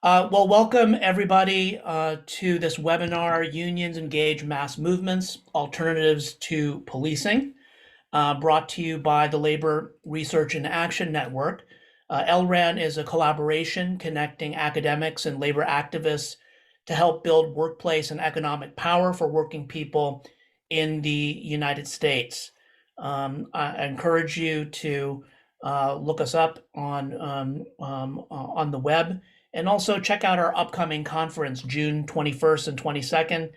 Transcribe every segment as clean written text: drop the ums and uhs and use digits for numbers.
Well, welcome everybody to this webinar, Unions Engage Mass Movements, Alternatives to Policing, brought to you by the Labor Research and Action Network. LRAN is a collaboration connecting academics and labor activists to help build workplace and economic power for working people in the United States. I encourage you to look us up on the web. And also check out our upcoming conference, June 21st and 22nd,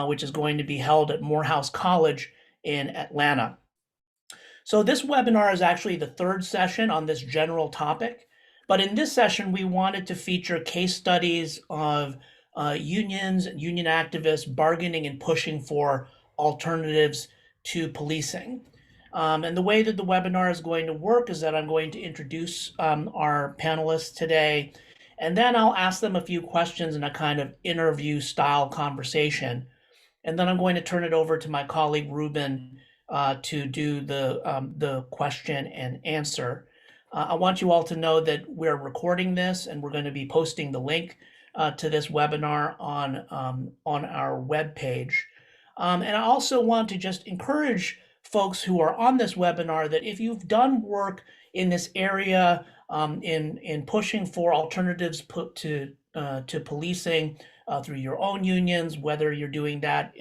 which is going to be held at Morehouse College in Atlanta. So this webinar is actually the third session on this general topic. But in this session, we wanted to feature case studies of unions and union activists bargaining and pushing for alternatives to policing. And the way that the webinar is going to work is that I'm going to introduce our panelists today, and then I'll ask them a few questions in a kind of interview style conversation. And then I'm going to turn it over to my colleague Ruben to do the question and answer. I want you all to know that we're recording this and we're going to be posting the link to this webinar on our webpage. And I also want to just encourage folks who are on this webinar that if you've done work in this area in pushing for alternatives to policing through your own unions, whether you're doing that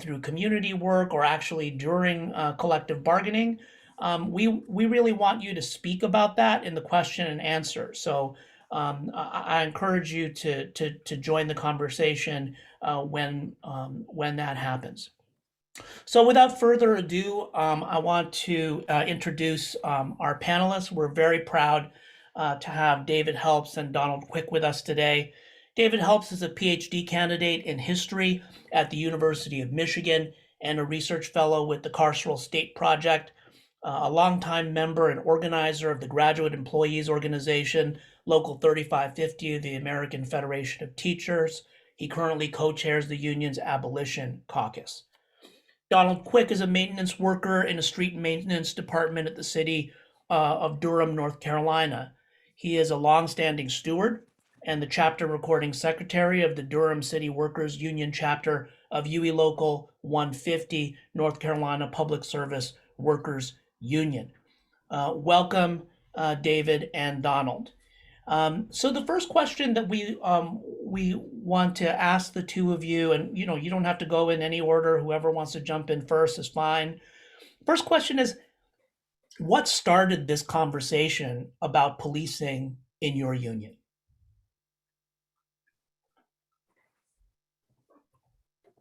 through community work or actually during collective bargaining, we really want you to speak about that in the question and answer. So I encourage you to join the conversation when that happens. So without further ado, I want to introduce our panelists. We're very proud to have David Helps and Donald Quick with us today. David Helps is a PhD candidate in history at the University of Michigan and a research fellow with the Carceral State Project, a longtime member and organizer of the Graduate Employees Organization, Local 3550 of the American Federation of Teachers. He currently co-chairs the union's abolition caucus. Donald Quick is a maintenance worker in a street maintenance department at the city of Durham, North Carolina. He is a longstanding steward and the chapter recording secretary of the Durham City Workers Union chapter of UE Local 150, North Carolina Public Service Workers Union. Welcome, David and Donald. So the first question that we want to ask the two of you, and you don't have to go in any order. Whoever wants to jump in first is fine. First question is, what started this conversation about policing in your union?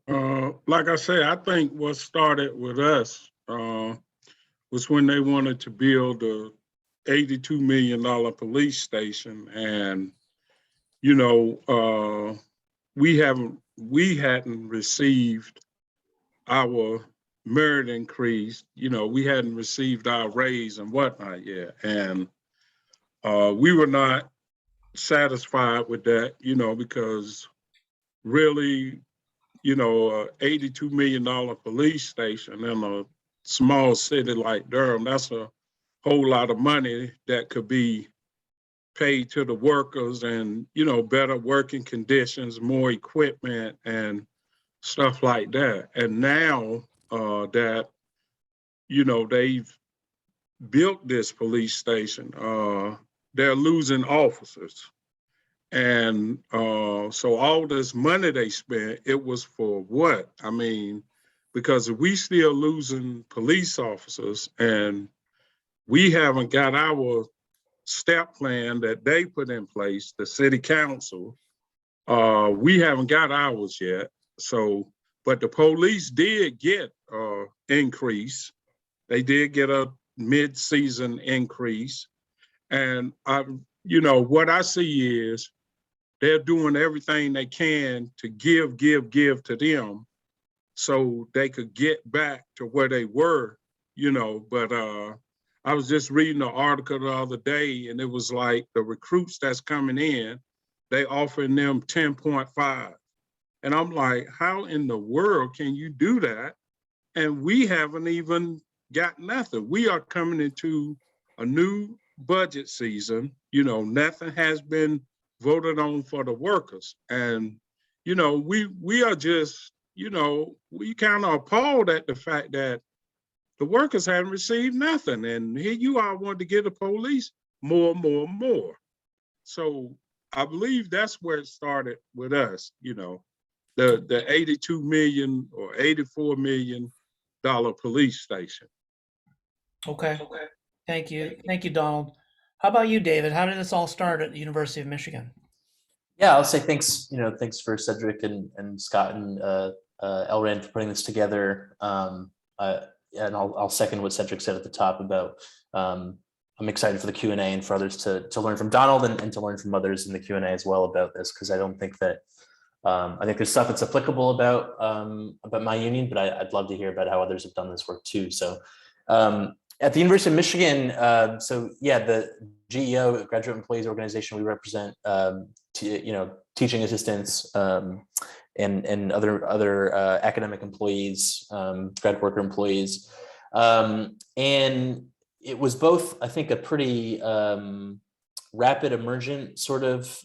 Like I say, I think what started with us was when they wanted to build a $82 million police station, and we hadn't received our merit increase. We hadn't received our raise and whatnot yet, and we were not satisfied with that. Because really, $82 million police station in a small city like Durham, that's a whole lot of money that could be paid to the workers and, better working conditions, more equipment and stuff like that. And now that, they've built this police station, they're losing officers. And so all this money they spent, it was for what? I mean, because we still losing police officers and we haven't got our step plan that they put in place, the city council. We haven't got ours yet. So, but the police did get increase. They did get a mid-season increase. And what I see is they're doing everything they can to give to them so they could get back to where they were, but I was just reading an article the other day, and it was like the recruits that's coming in, they offering them 10.5. And I'm like, how in the world can you do that? And we haven't even got nothing. We are coming into a new budget season. Nothing has been voted on for the workers. And, we are just, we kind of appalled at the fact that the workers haven't received nothing. And here you are wanting to give the police more, more, more. So I believe that's where it started with us, the 82 million or $84 million police station. Okay. Thank you. Thank you, Donald. How about you, David? How did this all start at the University of Michigan? Yeah, I'll say thanks. Thanks for Cedric and Scott and LRAN for putting this together. And I'll second what Cedric said at the top about I'm excited for the Q&A and for others to learn from Donald and to learn from others in the Q&A as well about this, because I don't think that I think there's stuff that's applicable about my union, but I'd love to hear about how others have done this work too. So at the University of Michigan, the GEO, Graduate Employees Organization, we represent teaching assistants and other academic employees, grad worker employees. And it was both, I think, a pretty rapid emergent sort of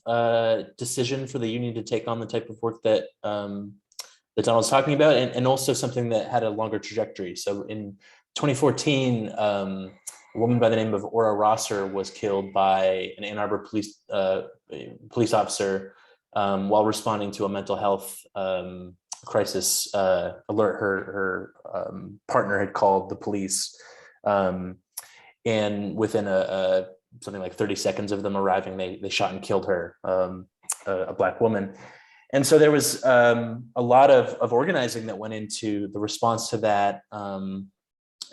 decision for the union to take on the type of work that Donald's talking about, and also something that had a longer trajectory. So in 2014, a woman by the name of Ora Rosser was killed by an Ann Arbor police officer while responding to a mental health crisis alert. Her partner had called the police, and within something like 30 seconds of them arriving, they shot and killed her, a Black woman. And so there was a lot of organizing that went into the response to that.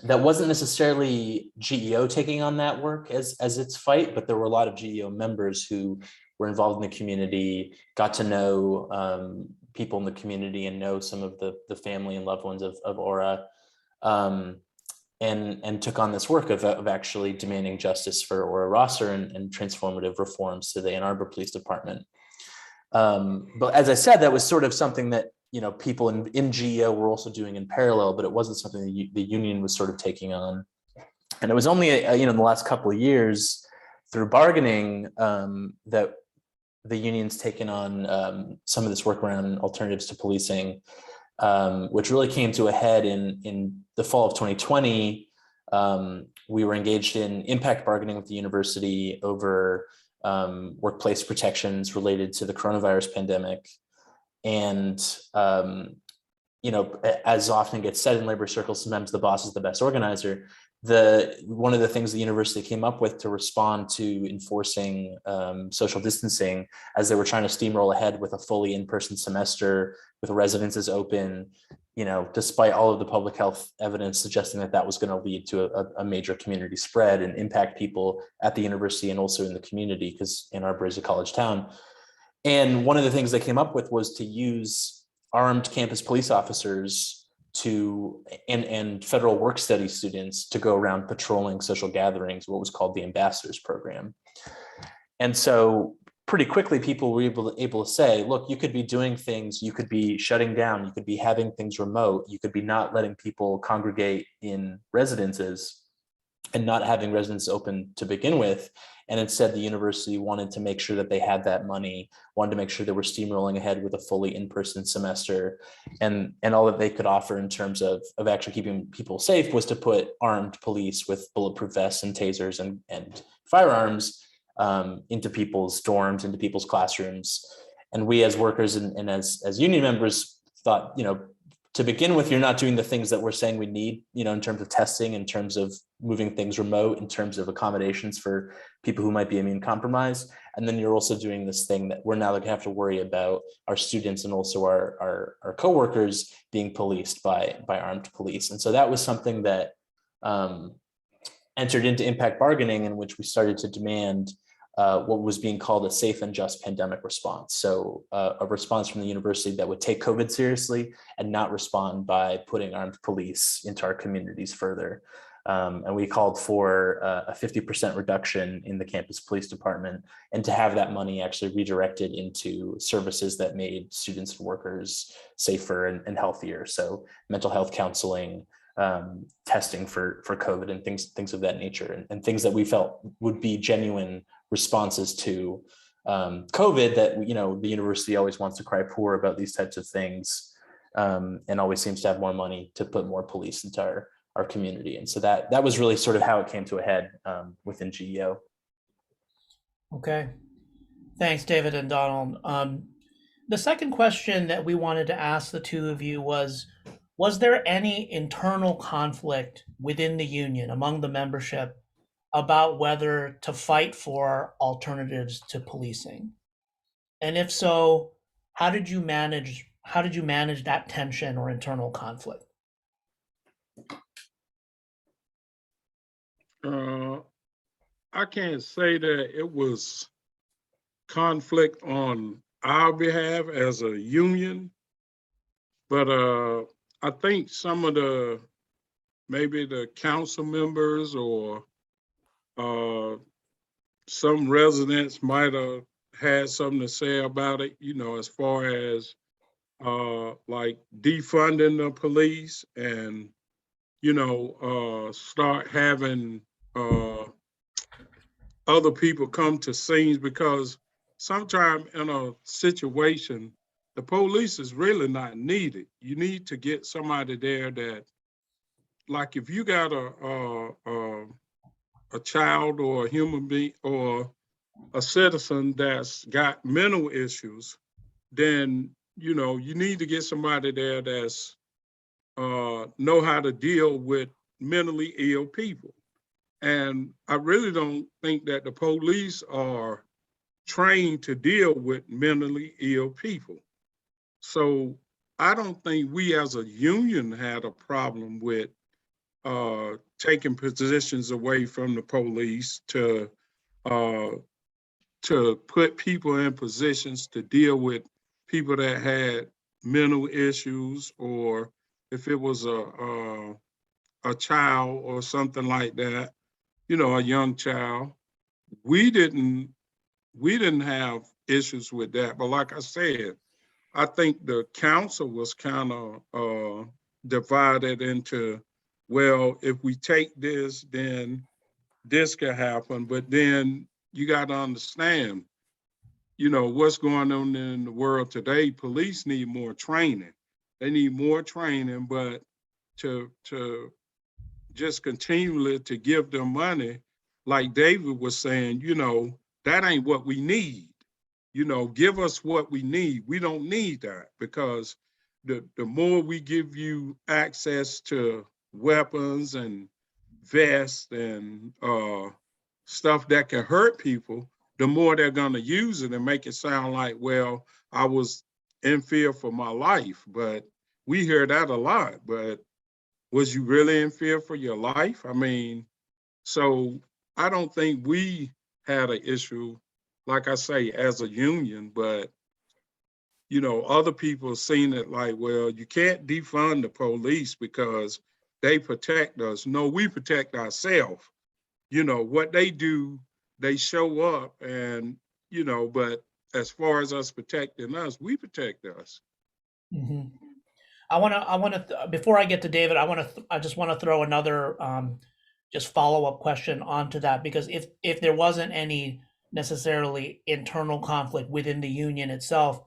That wasn't necessarily GEO taking on that work as its fight, but there were a lot of GEO members who were involved in the community, got to know people in the community and know some of the family and loved ones of Ora, and took on this work of actually demanding justice for Ora Rosser and transformative reforms to the Ann Arbor Police Department. But as I said, that was sort of something that people in GEO were also doing in parallel, but it wasn't something that the union was sort of taking on. And it was only in the last couple of years through bargaining that the union's taken on some of this work around alternatives to policing, which really came to a head in the fall of 2020. We were engaged in impact bargaining with the university over workplace protections related to the coronavirus pandemic. And, as often gets said in labor circles, sometimes the boss is the best organizer. One of the things the university came up with to respond to enforcing social distancing, as they were trying to steamroll ahead with a fully in-person semester with residences open, despite all of the public health evidence suggesting that was going to lead to a major community spread and impact people at the university and also in the community, because Ann Arbor is a college town. And one of the things they came up with was to use armed campus police officers and federal work study students to go around patrolling social gatherings, what was called the ambassadors program. And so pretty quickly, people were able to say, look, you could be doing things, you could be shutting down, you could be having things remote, you could be not letting people congregate in residences and not having residences open to begin with. And instead, the university wanted to make sure that they had that money, wanted to make sure they were steamrolling ahead with a fully in-person semester. And all that they could offer in terms of actually keeping people safe was to put armed police with bulletproof vests and tasers and firearms into people's dorms, into people's classrooms. And we as workers and as union members thought, to begin with, you're not doing the things that we're saying we need, in terms of testing, in terms of moving things remote, in terms of accommodations for people who might be immune compromised. And then you're also doing this thing that we're now going to have to worry about our students and also our coworkers being policed by armed police. And so that was something that entered into impact bargaining, in which we started to demand what was being called a safe and just pandemic response. So a response from the university that would take COVID seriously and not respond by putting armed police into our communities further. And we called for a 50% reduction in the campus police department, and to have that money actually redirected into services that made students and workers safer and healthier. So mental health counseling, testing for COVID and things of that nature, and things that we felt would be genuine responses to COVID that, the university always wants to cry poor about these types of things, and always seems to have more money to put more police into our community. And so that was really sort of how it came to a head within GEO. Okay. Thanks, David and Donald. The second question that we wanted to ask the two of you was there any internal conflict within the union, among the membership, about whether to fight for alternatives to policing? And if so, how did you manage that tension or internal conflict? I can't say that it was conflict on our behalf as a union, but I think some of maybe the council members or some residents might have had something to say about it, as far as like defunding the police and, start having other people come to scenes, because sometimes in a situation, the police is really not needed. You need to get somebody there that, like, if you got a child or a human being or a citizen that's got mental issues, then, you need to get somebody there that's know how to deal with mentally ill people. And I really don't think that the police are trained to deal with mentally ill people. So I don't think we as a union had a problem with taking positions away from the police to put people in positions to deal with people that had mental issues, or if it was a child or something like that, a young child. We didn't have issues with that. But like I said, I think the council was kind of divided into, well, if we take this, then this could happen. But then you got to understand, what's going on in the world today. Police need more training. They need more training, but to just continually to give them money, like David was saying, that ain't what we need. Give us what we need. We don't need that, because the more we give you access to weapons and vests and stuff that can hurt people, the more they're going to use it and make it sound like, well, I was in fear for my life. But we hear that a lot. But was you really in fear for your life? I mean, so I don't think we had an issue, like I say, as a union, but, other people seen it like, well, you can't defund the police because they protect us. No, we protect ourselves. What they do, they show up and, but as far as us protecting us, we protect us. Mm-hmm. Before I get to David, I just want to throw another just follow-up question onto that, because if there wasn't any necessarily internal conflict within the union itself,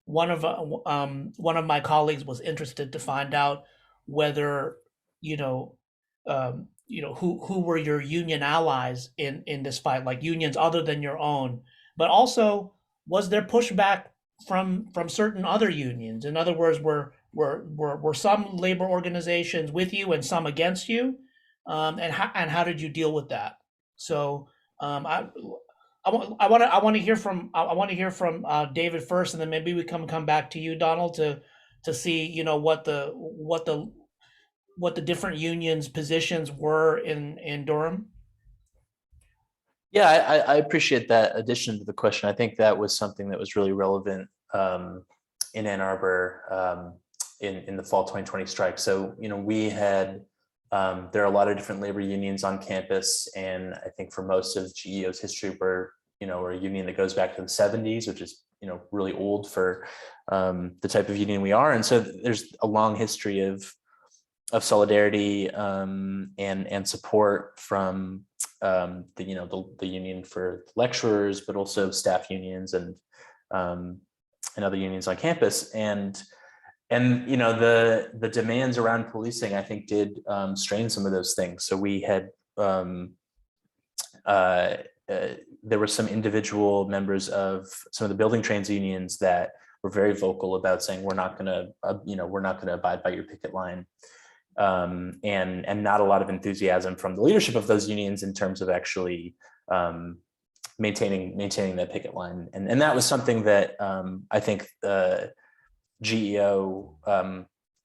one of my colleagues was interested to find out whether who were your union allies in this fight, like unions other than your own, but also was there pushback from certain other unions? In other words, were some labor organizations with you and some against you, and how did you deal with that? So I want to hear from David first, and then maybe we come back to you, Donald, to see what the different unions' positions were in Durham. Yeah, I appreciate that addition to the question. I think that was something that was really relevant in Ann Arbor in the fall 2020 strike. So, we had, there are a lot of different labor unions on campus. And I think for most of GEO's history, we're a union that goes back to the 70s, which is, really old for the type of union we are. And so there's a long history of solidarity and support from the union for lecturers, but also staff unions and other unions on campus. And the demands around policing, I think, did strain some of those things. So we had there were some individual members of some of the building trades unions that were very vocal about saying we're not going to abide by your picket line, and not a lot of enthusiasm from the leadership of those unions in terms of actually maintaining that picket line, and that was something that I think GEO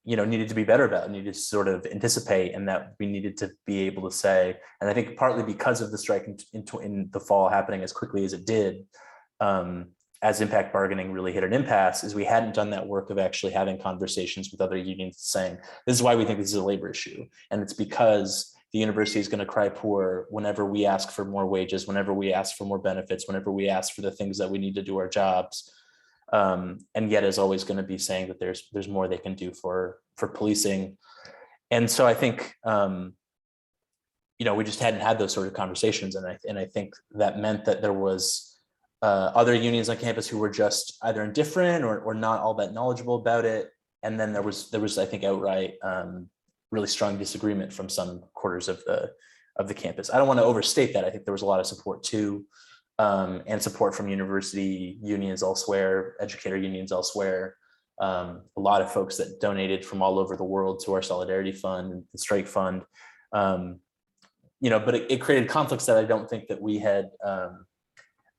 needed to be better about, needed to sort of anticipate, and that we needed to be able to say, and I think partly because of the strike in the fall happening as quickly as it did, as impact bargaining really hit an impasse, is we hadn't done that work of actually having conversations with other unions saying, this is why we think this is a labor issue. And it's because the university is going to cry poor whenever we ask for more wages, whenever we ask for more benefits, whenever we ask for the things that we need to do our jobs. And yet is always going to be saying that there's more they can do for policing. And so I think, we just hadn't had those sort of conversations. And I think that meant that there was other unions on campus who were just either indifferent or not all that knowledgeable about it. And then there was I think, outright really strong disagreement from some quarters of the campus. I don't want to overstate that. I think there was a lot of support too, and support from university unions elsewhere, educator unions elsewhere, a lot of folks that donated from all over the world to our Solidarity Fund and the Strike Fund. But it created conflicts that I don't think that we had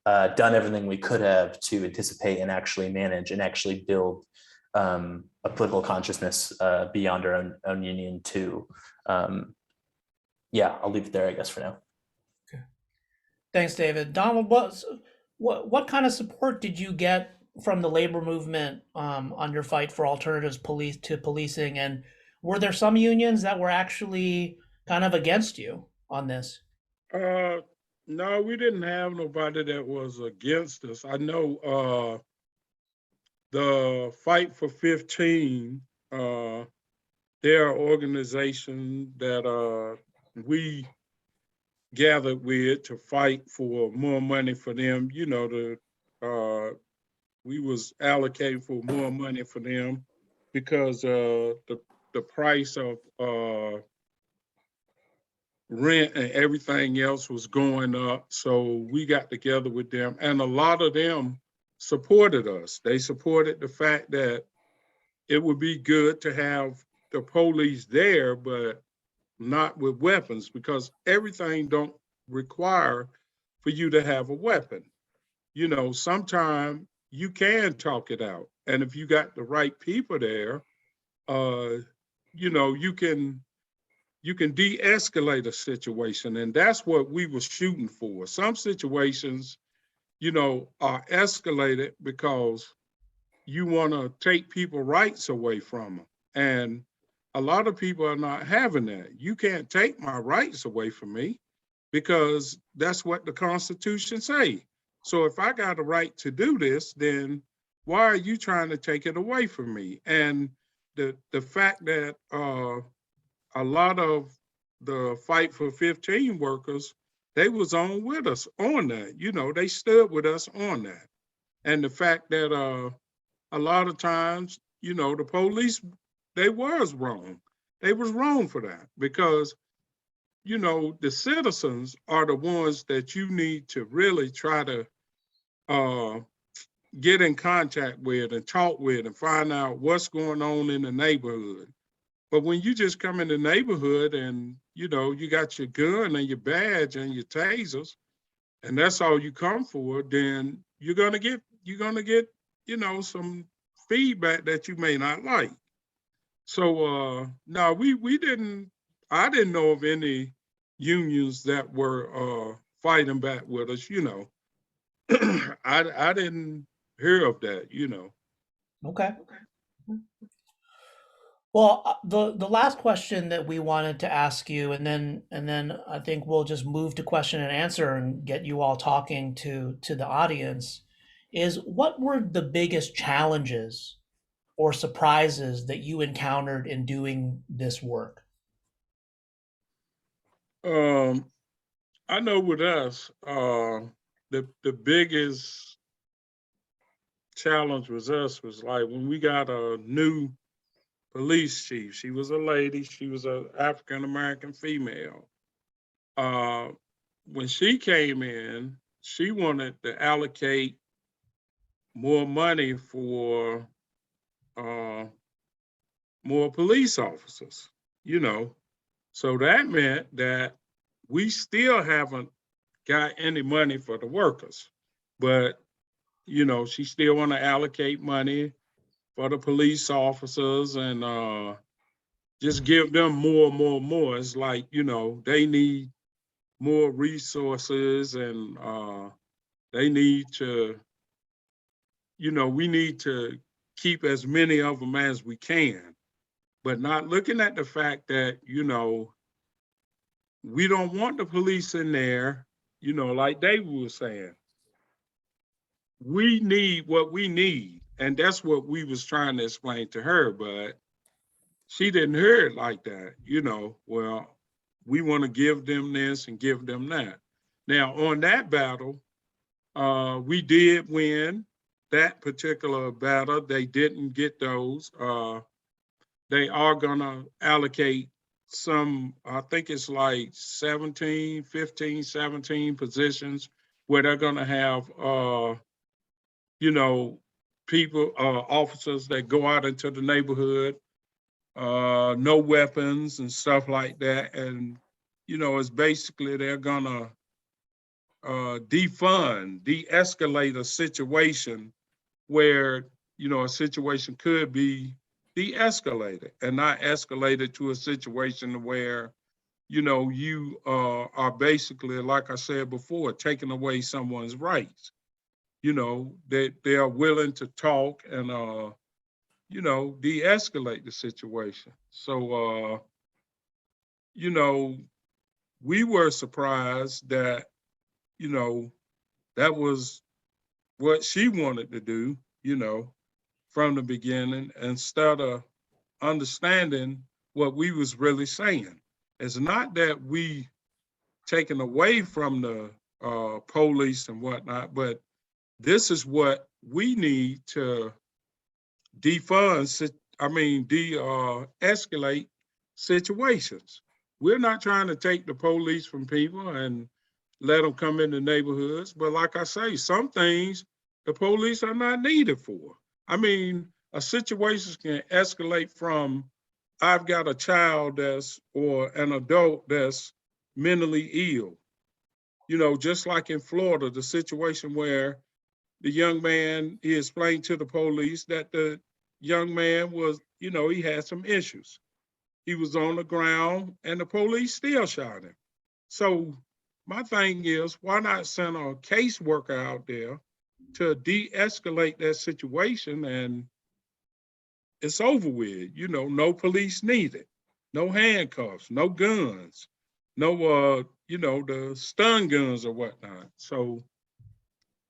done everything we could have to anticipate and actually manage and actually build a political consciousness beyond our own union too. I'll leave it there, I guess, for now. Okay. Thanks, David. Donald, what kind of support did you get from the labor movement on your fight for alternatives to policing? And were there some unions that were actually kind of against you on this? No, we didn't have nobody that was against us. I know the Fight for 15, they're an organization that we gathered with to fight for more money for them. We was allocated for more money for them because the price of rent and everything else was going up. So we got together with them, and a lot of them supported us. They supported the fact that it would be good to have the police there, but not with weapons, because everything don't require for you to have a weapon. Sometimes you can talk it out. And if you got the right people there, you can de-escalate a situation. And that's what we were shooting for. Some situations, are escalated because you want to take people's rights away from them. And a lot of people are not having that. You can't take my rights away from me because that's what the Constitution say. So if I got a right to do this, then why are you trying to take it away from me? And the fact that a lot of the Fight for 15 workers, they was on with us on that. They stood with us on that. And the fact that a lot of times, the police, they was wrong. They was wrong for that because, the citizens are the ones that you need to really try to get in contact with and talk with and find out what's going on in the neighborhood. But when you just come in the neighborhood and, you got your gun and your badge and your tasers, and that's all you come for, then you're gonna get, some feedback that you may not like. So no, I didn't know of any unions that were fighting back with us, I didn't hear of that, Okay. Well, the last question that we wanted to ask you, and then I think we'll just move to question and answer and get you all talking to the audience, is what were the biggest challenges or surprises that you encountered in doing this work? I know with us, the biggest challenge was us was like when we got a new police chief. She was a lady. She was an African American female. When she came in, she wanted to allocate more money for more police officers, you know. So that meant that we still haven't got any money for the workers, but you know, she still want to allocate money for the police officers and just give them more. It's like, you know, they need more resources and they need to, you know, we need to keep as many of them as we can, but not looking at the fact that, you know, we don't want the police in there, you know, like David was saying. We need what we need. And that's what we was trying to explain to her, but she didn't hear it like that, you know. Well, we want to give them this and give them that. Now, on that battle, we did win that particular battle. They didn't get those. They are gonna allocate some, I think it's like 17, 15, 17 positions where they're gonna have, you know, people, officers that go out into the neighborhood, no weapons and stuff like that. And, you know, it's basically they're gonna defund, de-escalate a situation where, you know, a situation could be de-escalated and not escalated to a situation where, you know, you are basically, like I said before, taking away someone's rights. You know, they are willing to talk and, you know, de-escalate the situation. So, you know, we were surprised that, you know, that was what she wanted to do, you know, from the beginning, instead of understanding what we was really saying. It's not that we taken away from the police and whatnot, but this is what we need to de-escalate situations. We're not trying to take the police from people and let them come into neighborhoods. But like I say, some things the police are not needed for. I mean, a situation can escalate from I've got a child or an adult that's mentally ill. You know, just like in Florida, the situation where the young man, he explained to the police that the young man was, you know, he had some issues. He was on the ground and the police still shot him. So my thing is, why not send a caseworker out there to de-escalate that situation, and it's over with, you know, no police needed, no handcuffs, no guns, no, you know, the stun guns or whatnot. So,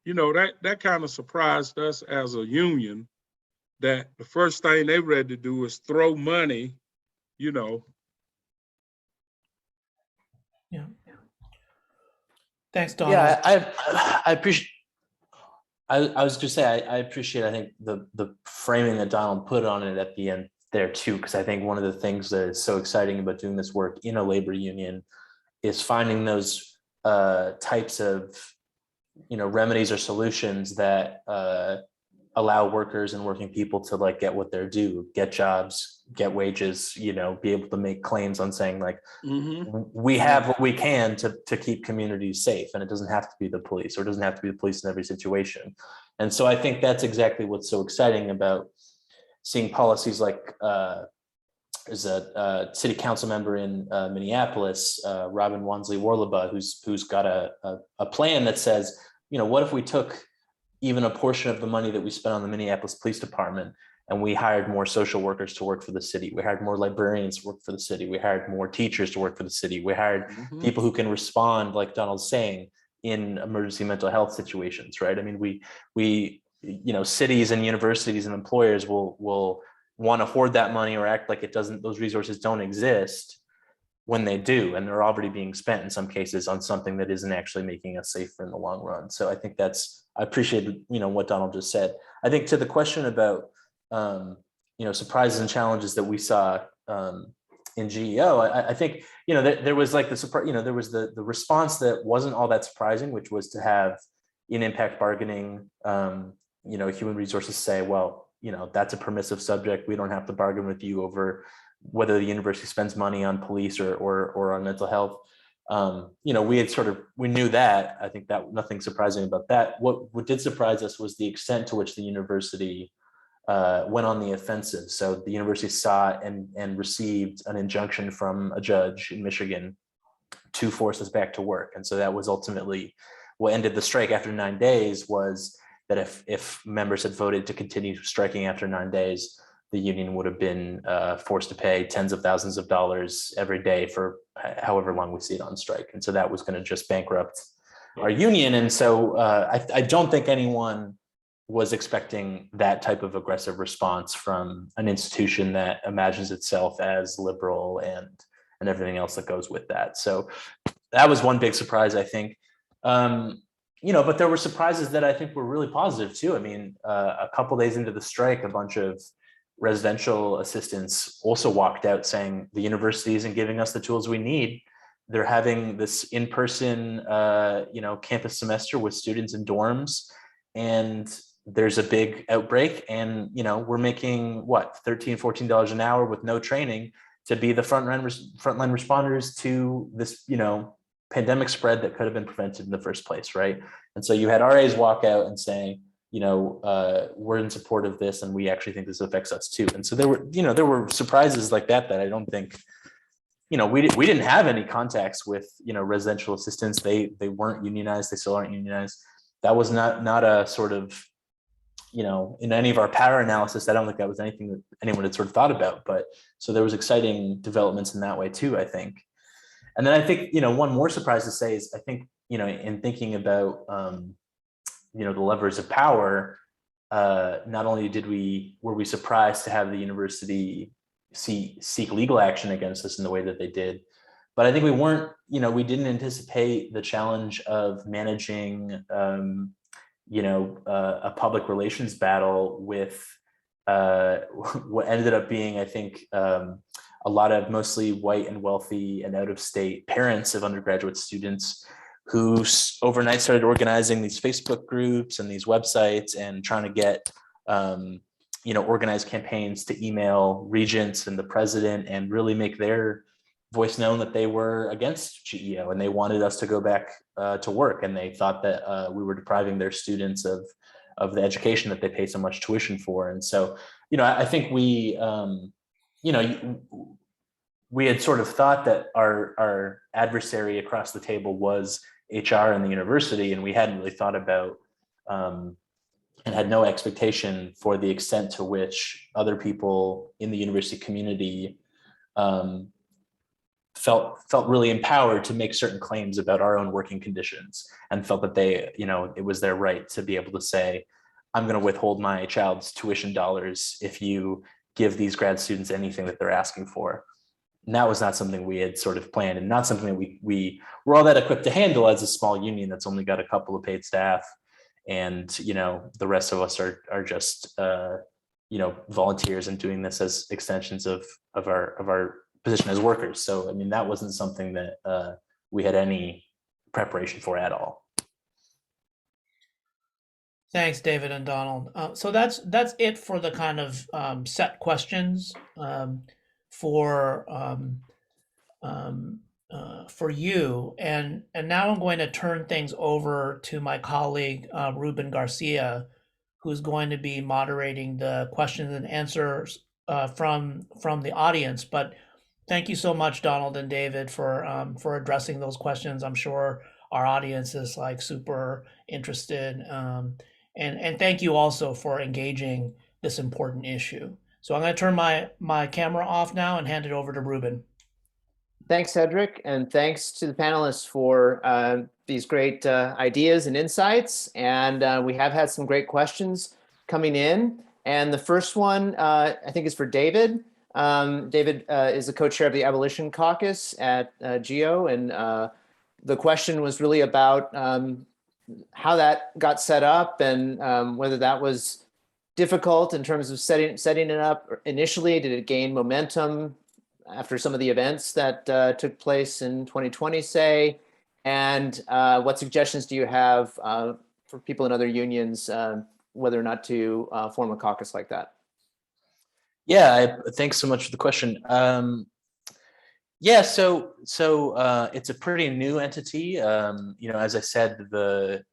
you know, that kind of surprised us as a union, that the first thing they ready to do is throw money, you know. Yeah. Thanks, Donald. Yeah, I appreciate. I was just say I appreciate, I think, the framing that Donald put on it at the end there too, because I think one of the things that is so exciting about doing this work in a labor union is finding those types of, you know, remedies or solutions that allow workers and working people to like get what they're due, get jobs, get wages, you know, be able to make claims on saying like, we have what we can to keep communities safe, and it doesn't have to be the police, or it doesn't have to be the police in every situation. And so I think that's exactly what's so exciting about seeing policies like there's a city council member in Minneapolis, Robin Wansley-Warlaba, who's got a plan that says, you know, what if we took even a portion of the money that we spent on the Minneapolis Police Department and we hired more social workers to work for the city. We hired more librarians to work for the city. We hired more teachers to work for the city. We hired people who can respond, like Donald's saying, in emergency mental health situations, right? I mean, we you know, cities and universities and employers will want to hoard that money or act like it doesn't, those resources don't exist. when they do, and they're already being spent in some cases on something that isn't actually making us safer in the long run. So I think I appreciate, what Donald just said. I think to the question about, surprises and challenges that we saw in GEO, I think, there was like the surprise, there was the response that wasn't all that surprising, which was to have in impact bargaining, human resources say, well, that's a permissive subject. We don't have to bargain with you over whether the university spends money on police or on mental health. We knew that. I think that nothing surprising about that. What did surprise us was the extent to which the university went on the offensive. So the university saw and received an injunction from a judge in Michigan to force us back to work. And so that was ultimately what ended the strike after 9 days, was that if members had voted to continue striking after 9 days, the union would have been forced to pay tens of thousands of dollars every day for however long we see it on strike. And so that was going to just bankrupt our union. And so I don't think anyone was expecting that type of aggressive response from an institution that imagines itself as liberal and everything else that goes with that. So that was one big surprise, I think. But there were surprises that I think were really positive too. I mean, a couple days into the strike, a bunch of residential assistants also walked out saying the university isn't giving us the tools we need. They're having this in-person, campus semester with students in dorms, and there's a big outbreak, and we're making what, $13, $14 an hour with no training to be the frontline responders to this, pandemic spread that could have been prevented in the first place, right? And so you had RAs walk out and say, we're in support of this, and we actually think this affects us too. And so there were surprises like that I don't think, we didn't have any contacts with, residential assistants. They weren't unionized. They still aren't unionized. That was not a sort of, in any of our power analysis, I don't think that was anything that anyone had sort of thought about. But so there was exciting developments in that way too, I think. And then I think, one more surprise to say is, I think, in thinking about, the levers of power, not only were we surprised to have the university seek legal action against us in the way that they did, but I think we didn't anticipate the challenge of managing, a public relations battle with what ended up being, I think, a lot of mostly white and wealthy and out-of-state parents of undergraduate students who overnight started organizing these Facebook groups and these websites and trying to get, organized campaigns to email regents and the president and really make their voice known that they were against GEO and they wanted us to go back to work. And they thought that we were depriving their students of the education that they pay so much tuition for. And so, I think we had sort of thought that our adversary across the table was HR and the university, and we hadn't really thought about and had no expectation for the extent to which other people in the university community felt really empowered to make certain claims about our own working conditions, and felt that it was their right to be able to say, I'm going to withhold my child's tuition dollars if you give these grad students anything that they're asking for. And that was not something we had sort of planned, and not something that we were all that equipped to handle as a small union that's only got a couple of paid staff. And, the rest of us are just, volunteers and doing this as extensions of our position as workers. So, I mean, that wasn't something that we had any preparation for at all. Thanks, David and Donald. So that's it for the kind of set questions for you. And now I'm going to turn things over to my colleague Ruben Garcia, who's going to be moderating the questions and answers from the audience. But thank you so much, Donald and David, for addressing those questions. I'm sure our audience is like super interested. And thank you also for engaging this important issue. So I'm going to turn my camera off now and hand it over to Ruben. Thanks, Cedric, and thanks to the panelists for these great ideas and insights. And we have had some great questions coming in. And the first one, I think, is for David. David is the co-chair of the Abolition Caucus at GEO, and the question was really about how that got set up and whether that was difficult in terms of setting it up initially. Did it gain momentum after some of the events that took place in 2020, say? And what suggestions do you have for people in other unions, whether or not to form a caucus like that? Yeah, thanks so much for the question. Yeah, so it's a pretty new entity. As I said, there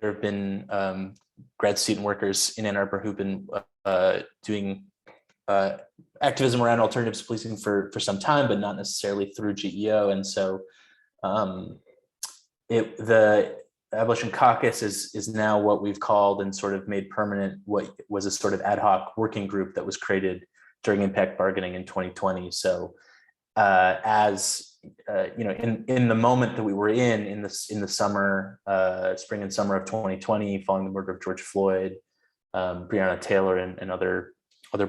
have been grad student workers in Ann Arbor who've been doing activism around alternatives to policing for some time, but not necessarily through GEO. And so the Abolition Caucus is now what we've called and sort of made permanent what was a sort of ad hoc working group that was created during impact bargaining in 2020. So in the moment that we were in the summer, spring and summer of 2020, following the murder of George Floyd, Breonna Taylor, and other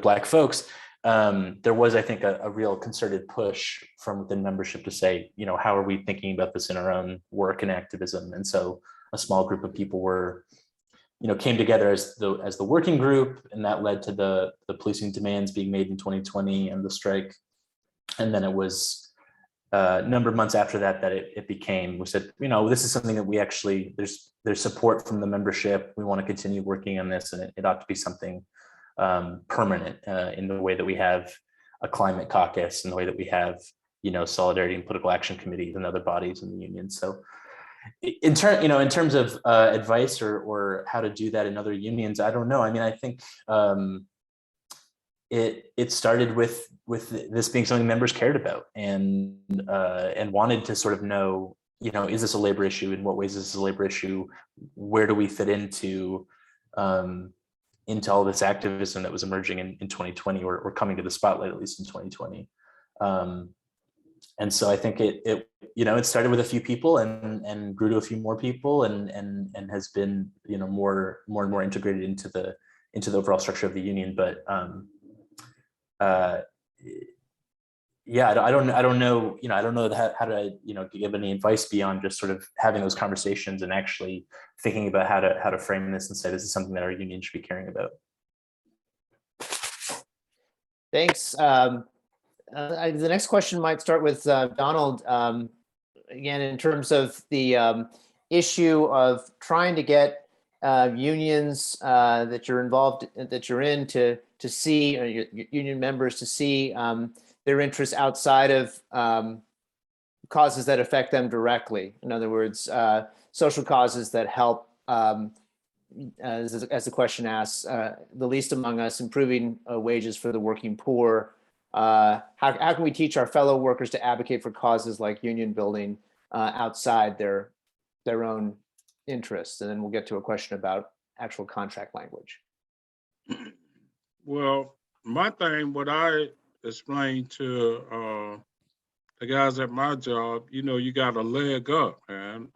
Black folks, there was, I think, a real concerted push from within membership to say, how are we thinking about this in our own work and activism? And so a small group of people came together as the working group, and that led to the policing demands being made in 2020 and the strike. And then it was a number of months after that it became, we said, this is something that we actually, there's support from the membership. We want to continue working on this, and it ought to be something permanent in the way that we have a climate caucus, and the way that we have, solidarity and political action committees and other bodies in the union. So in terms of advice or how to do that in other unions, I don't know. I mean, I think it started with this being something members cared about and wanted to sort of know, is this a labor issue? In what ways is this a labor issue? Where do we fit into all this activism that was emerging in 2020 or coming to the spotlight, at least in 2020. And so I think it started with a few people and grew to a few more people and has been, more and more integrated into the overall structure of the union. But yeah, I don't know, I don't know how to, give any advice beyond just sort of having those conversations and actually thinking about how to frame this and say, this is something that our union should be caring about. Thanks. The next question might start with Donald. Again, in terms of the issue of trying to get unions that you're involved, that you're in, to see, or your union members to see their interests outside of causes that affect them directly. In other words, social causes that help, as the question asks, the least among us, improving wages for the working poor. How can we teach our fellow workers to advocate for causes like union building outside their own interests? And then we'll get to a question about actual contract language. Well, my thing, what I explained to the guys at my job, you got a leg up, man.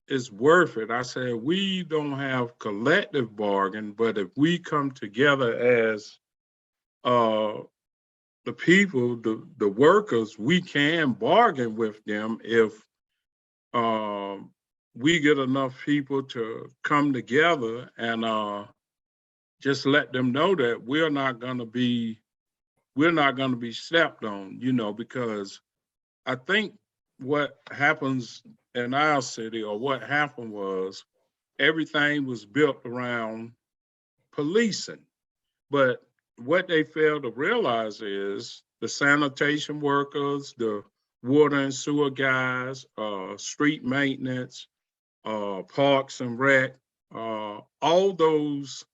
It's worth it. I said, we don't have collective bargain, but if we come together as the people, the workers, we can bargain with them if we get enough people to come together and just let them know that we're not going to be stepped on, because I think what happens in our city, or what happened, was everything was built around policing. But what they fail to realize is the sanitation workers, the water and sewer guys, street maintenance, parks and rec, all those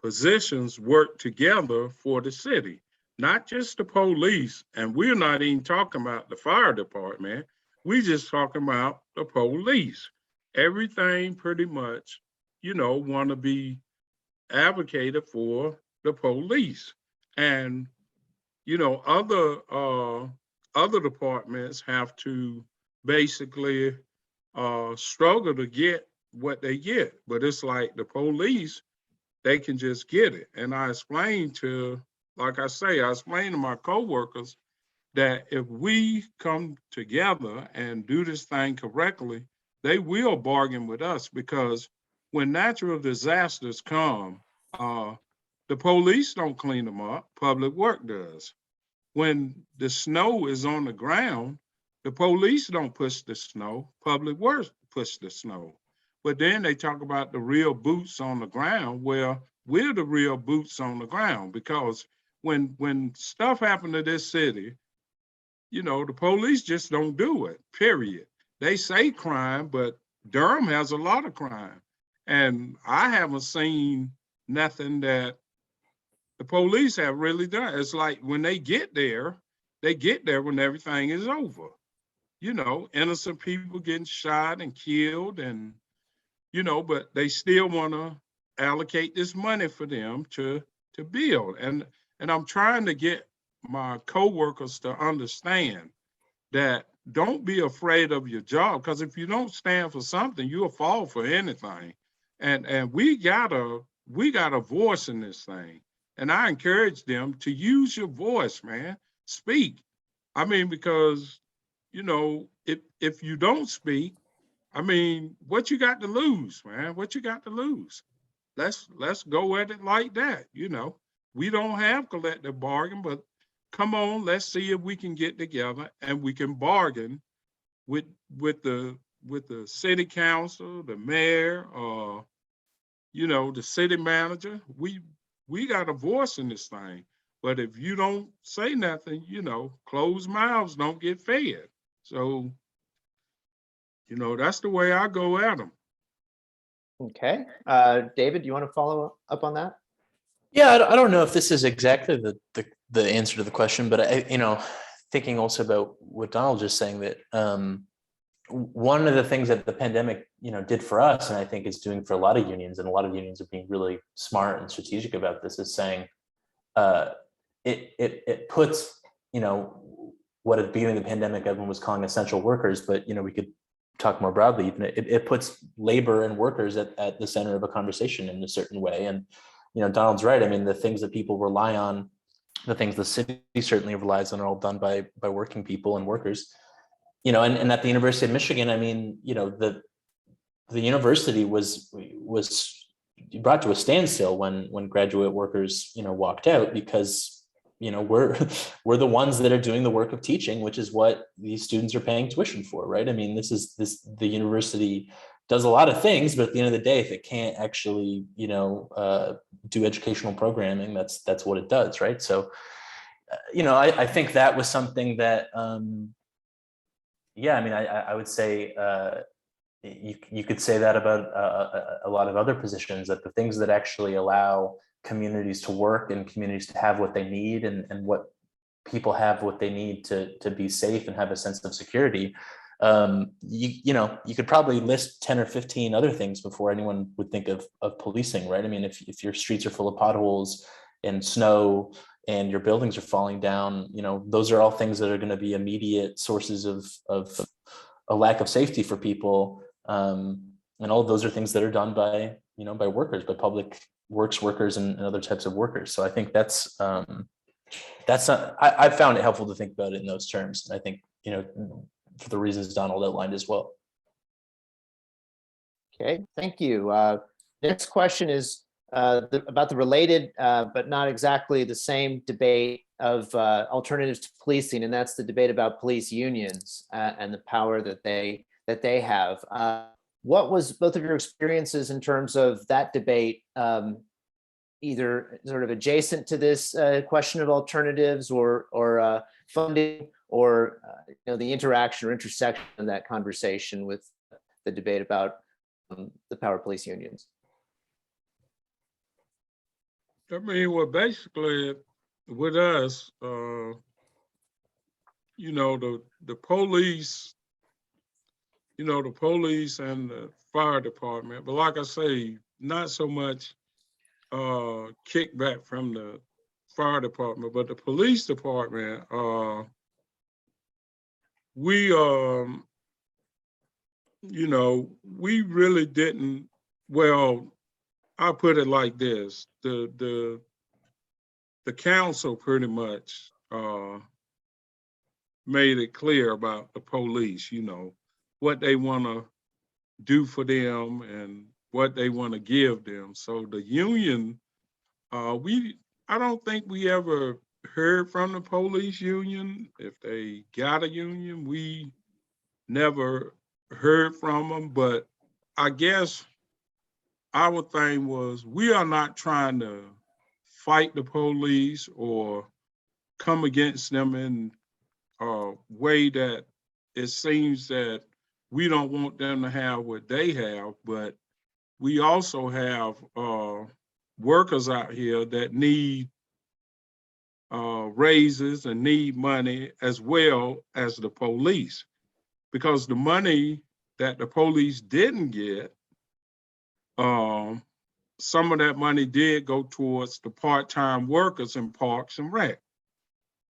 positions work together for the city, not just the police. And we're not even talking about the fire department. We just talking about the police. Everything pretty much, want to be advocated for the police. And, other departments have to basically struggle to get what they get. But it's like the police, they can just get it. And I explained to, like I say, I explained to my coworkers that if we come together and do this thing correctly, they will bargain with us, because when natural disasters come, the police don't clean them up, public work does. When the snow is on the ground, the police don't push the snow, public works push the snow. But then they talk about the real boots on the ground. Well, we're the real boots on the ground, because when stuff happened to this city, you know, the police just don't do it, period. They say crime, but Durham has a lot of crime. And I haven't seen nothing that the police have really done. It's like when they get there when everything is over. You know, innocent people getting shot and killed, and, you know, but they still want to allocate this money for them to build. And I'm trying to get my coworkers to understand that don't be afraid of your job, because if you don't stand for something, you'll fall for anything. And we got a voice in this thing. And I encourage them to use your voice, man. Speak. I mean, because, you know, if you don't speak, I mean, what you got to lose, man? What you got to lose? Let's go at it like that, you know. We don't have collective bargain, but come on, let's see if we can get together and we can bargain with the city council, the mayor, you know, the city manager. We got a voice in this thing. But if you don't say nothing, you know, closed mouths don't get fed. So, you know, that's the way I go at them. Okay. David, do you want to follow up on that? Yeah, I don't know if this is exactly the answer to the question, but I, you know, thinking also about what Donald just saying, that one of the things that the pandemic, you know, did for us, and I think is doing for a lot of unions, and a lot of unions are being really smart and strategic about this, is saying it puts, you know, what at the beginning of the pandemic everyone was calling essential workers, but, you know, we could talk more broadly. It puts labor and workers at the center of a conversation in a certain way. And, you know, Donald's right. I mean, the things that people rely on, the things the city certainly relies on, are all done by working people and workers. You know, and at the University of Michigan, I mean, you know, the university was brought to a standstill when graduate workers, you know, walked out, because, you know, we're the ones that are doing the work of teaching, which is what these students are paying tuition for, right? I mean, the university does a lot of things, but at the end of the day, if it can't actually, you know, do educational programming, that's what it does, right? So, you know, I think that was something that, yeah, I mean, I would say you could say that about a lot of other positions, that the things that actually allow communities to work and communities to have what they need, and what people have what they need to be safe and have a sense of security. You know, you could probably list 10 or 15 other things before anyone would think of policing, right? I mean, if your streets are full of potholes and snow and your buildings are falling down, you know, those are all things that are going to be immediate sources of a lack of safety for people. And all of those are things that are done by, you know, by workers, by public works workers and other types of workers. So I think that's not, I found it helpful to think about it in those terms. And I think, you know, for the reasons Donald outlined as well. Okay, thank you. Next question is about the related, but not exactly the same debate of alternatives to policing, and that's the debate about police unions and the power that they have. What was both of your experiences in terms of that debate, either sort of adjacent to this question of alternatives or funding, or you know, the interaction or intersection in that conversation with the debate about the power of police unions? I mean, well, basically with us, you know, the police, you know, the police and the fire department, but like I say, not so much kickback from the fire department, but the police department, we, you know, we really didn't, well, I'll put it like this: the council pretty much made it clear about the police. You know what they want to do for them and what they want to give them. So the union, I don't think we ever heard from the police union. If they got a union, we never heard from them. But I guess our thing was, we are not trying to fight the police or come against them in a way that it seems that we don't want them to have what they have, but we also have workers out here that need raises and need money as well as the police, because the money that the police didn't get, some of that money did go towards the part-time workers in Parks and Rec,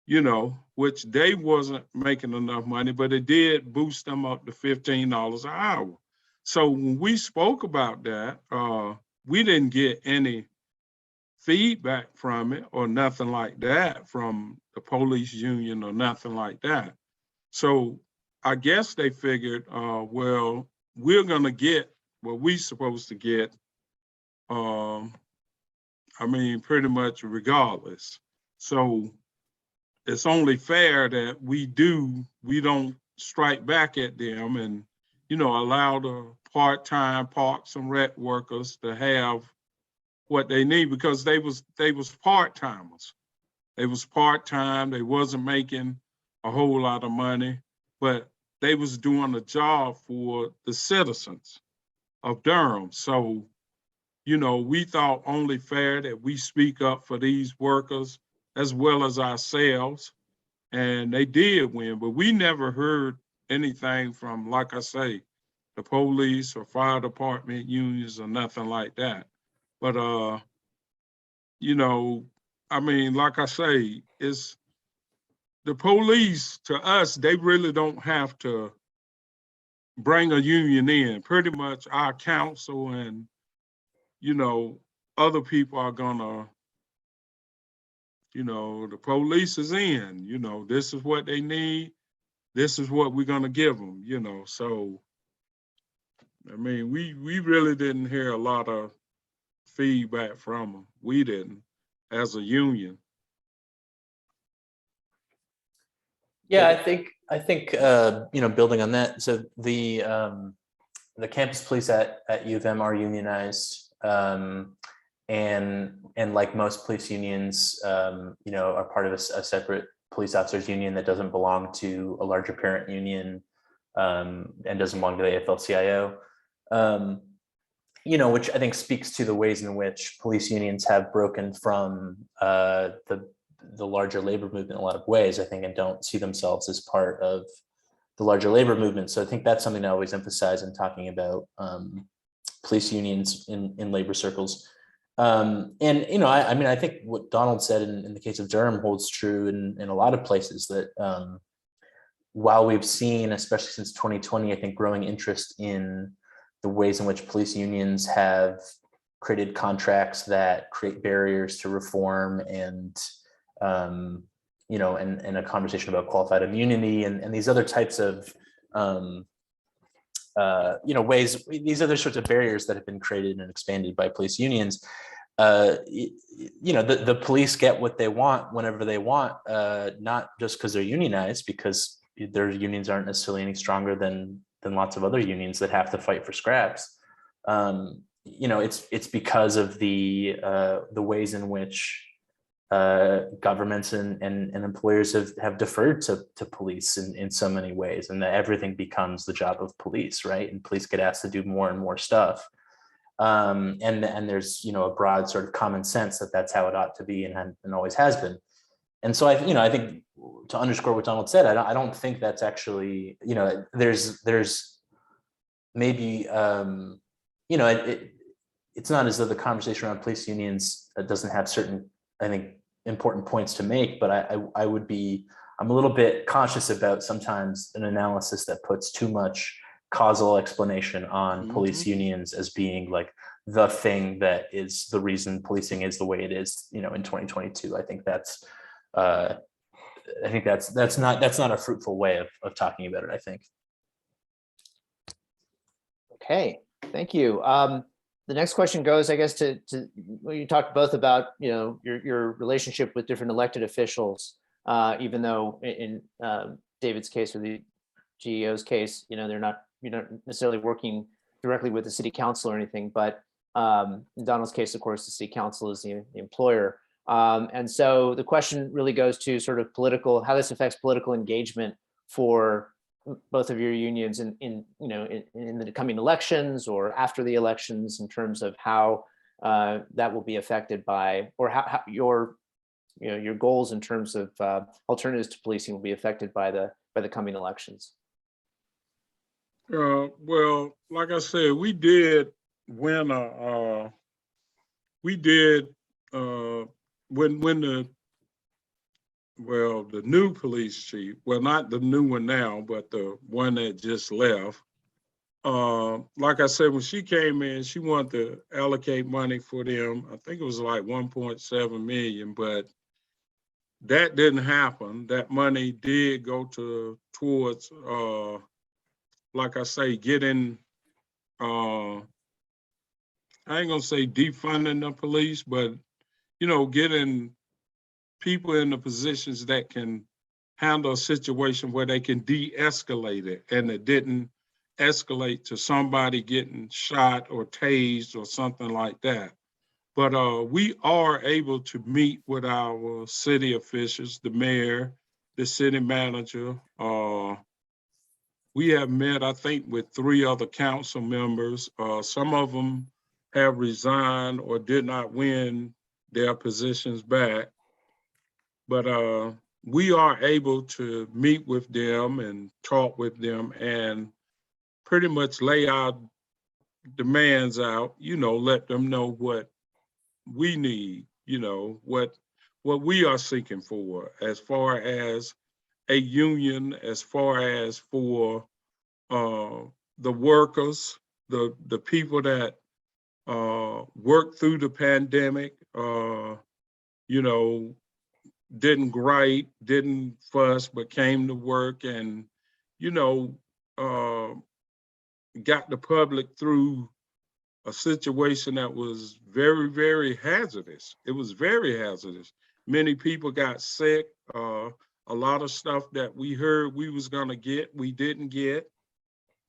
you know, which they wasn't making enough money, but it did boost them up to $15 an hour. So when we spoke about that, we didn't get any feedback from it or nothing like that from the police union or nothing like that. So I guess they figured, well, we're gonna get what we supposed to get, I mean, pretty much regardless. So it's only fair that we don't strike back at them and, you know, allow the part-time Parks and Rec workers to have what they need, because they was part-timers. They was part-time, they wasn't making a whole lot of money, but they was doing a job for the citizens of Durham. So, you know, we thought only fair that we speak up for these workers as well as ourselves, and they did win, but we never heard anything from, like I say, the police or fire department unions or nothing like that. But, you know, I mean, like I say, it's the police, to us, they really don't have to bring a union in. Pretty much our council and, you know, other people are gonna, you know, the police is in, you know, this is what they need. This is what we're gonna give them, you know. So, I mean, we really didn't hear a lot of feedback from them. We didn't, as a union. Yeah, I think you know, building on that, so the campus police at U of M are unionized, and like most police unions, you know, are part of a separate police officers union that doesn't belong to a larger parent union, and doesn't belong to the AFL-CIO. You know, which I think speaks to the ways in which police unions have broken from the larger labor movement in a lot of ways, I think, and don't see themselves as part of the larger labor movement. So I think that's something I always emphasize in talking about police unions in labor circles. And, you know, I mean, I think what Donald said in the case of Durham holds true in a lot of places, that while we've seen, especially since 2020, I think growing interest in the ways in which police unions have created contracts that create barriers to reform, and you know, and a conversation about qualified immunity and these other types of you know, ways, these other sorts of barriers that have been created and expanded by police unions. You know, the police get what they want whenever they want, not just because they're unionized, because their unions aren't necessarily any stronger than lots of other unions that have to fight for scraps. You know, it's because of the ways in which governments and employers have deferred to police in so many ways, and that everything becomes the job of police, right? And police get asked to do more and more stuff. And there's, you know, a broad sort of common sense that that's how it ought to be, and always has been. And so I think to underscore what Donald said, I don't think that's actually, you know, there's maybe, you know, it's not as though the conversation around police unions doesn't have certain, I think, important points to make, but I'm a little bit cautious about sometimes an analysis that puts too much causal explanation on police unions as being like the thing that is the reason policing is the way it is, in 2022. I think that's not a fruitful way of talking about it, I think. Okay, thank you. The next question goes, I guess, to well, you talked both about your relationship with different elected officials, even though in David's case or the GEO's case, you're not necessarily working directly with the city council or anything, but in Donald's case, of course, the city council is the employer. And so the question really goes to sort of how this affects political engagement for both of your unions in the coming elections or after the elections, in terms of how that will be affected by, or how your goals in terms of alternatives to policing will be affected by the coming elections. Well, like I said, we did when the new police chief, well, not the new one now, but the one that just left. Like I said, when she came in, she wanted to allocate money for them. I think it was like 1.7 million, but that didn't happen. That money did go towards, like I say, getting, I ain't gonna say defunding the police, but, getting people in the positions that can handle a situation where they can de-escalate it, and it didn't escalate to somebody getting shot or tased or something like that. But we are able to meet with our city officials, the mayor, the city manager. We have met, I think, with 3 other council members. Some of them have resigned or did not win their positions back. But we are able to meet with them and talk with them and pretty much lay our demands out, let them know what we need, what we are seeking for as far as a union, as far as for the workers, the people that worked through the pandemic, didn't gripe, didn't fuss, but came to work and, got the public through a situation that was very, very hazardous. It was very hazardous. Many people got sick. A lot of stuff that we heard we was gonna get, we didn't get.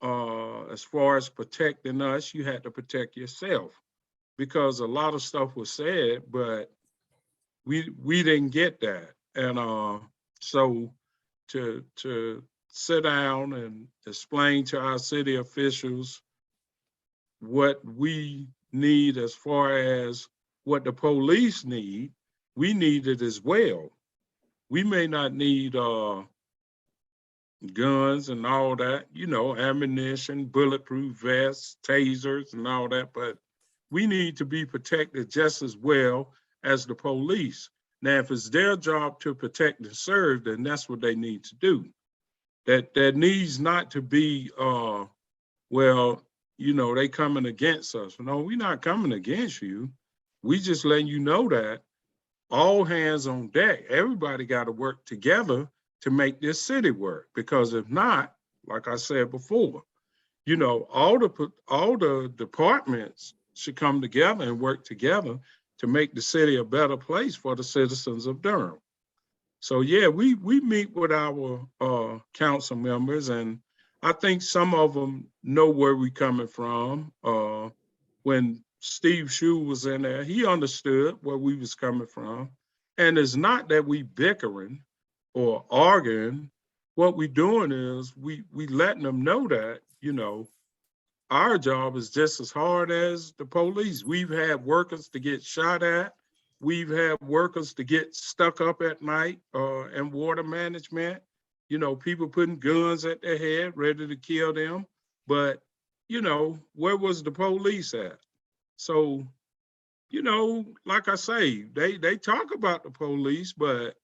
As far as protecting us, you had to protect yourself, because a lot of stuff was said, but we didn't get that. And so to sit down and explain to our city officials what we need as far as what the police need, we need it as well. We may not need guns and all that, ammunition, bulletproof vests, tasers and all that, but we need to be protected just as well as the police. Now, if it's their job to protect and serve, then that's what they need to do. That needs not to be, they coming against us. No, we're not coming against you. We just letting you know that all hands on deck. Everybody got to work together to make this city work. Because if not, like I said before, all the departments should come together and work together to make the city a better place for the citizens of Durham. So yeah, we meet with our council members, and I think some of them know where we're coming from. When Steve Shue was in there, he understood where we was coming from. And it's not that we bickering or arguing. What we doing is we letting them know that, our job is just as hard as the police. We've had workers to get shot at. We've had workers to get stuck up at night in water management. People putting guns at their head, ready to kill them. But, where was the police at? So, like I say, they talk about the police, but,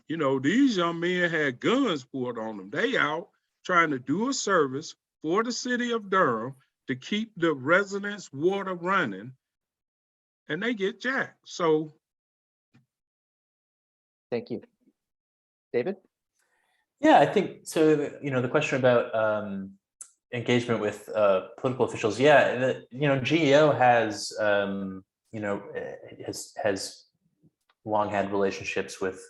these young men had guns pulled on them. They out trying to do a service for the city of Durham, to keep the residents' water running, and they get jacked. So Thank you. David? Yeah, I think so. The question about engagement with political officials. Yeah, GEO has has long had relationships with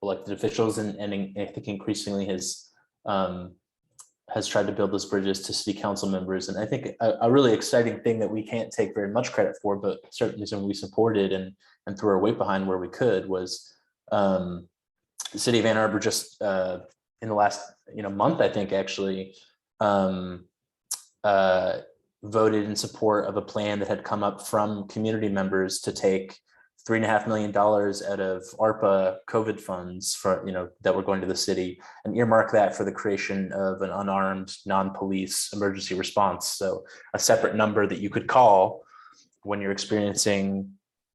elected officials, and I think increasingly has tried to build those bridges to city council members. And I think a really exciting thing that we can't take very much credit for, but certainly something we supported and threw our weight behind where we could, was the city of Ann Arbor just in the last month, I think actually voted in support of a plan that had come up from community members to take $3.5 million out of ARPA COVID funds for that were going to the city, and earmark that for the creation of an unarmed, non-police emergency response. So a separate number that you could call when you're experiencing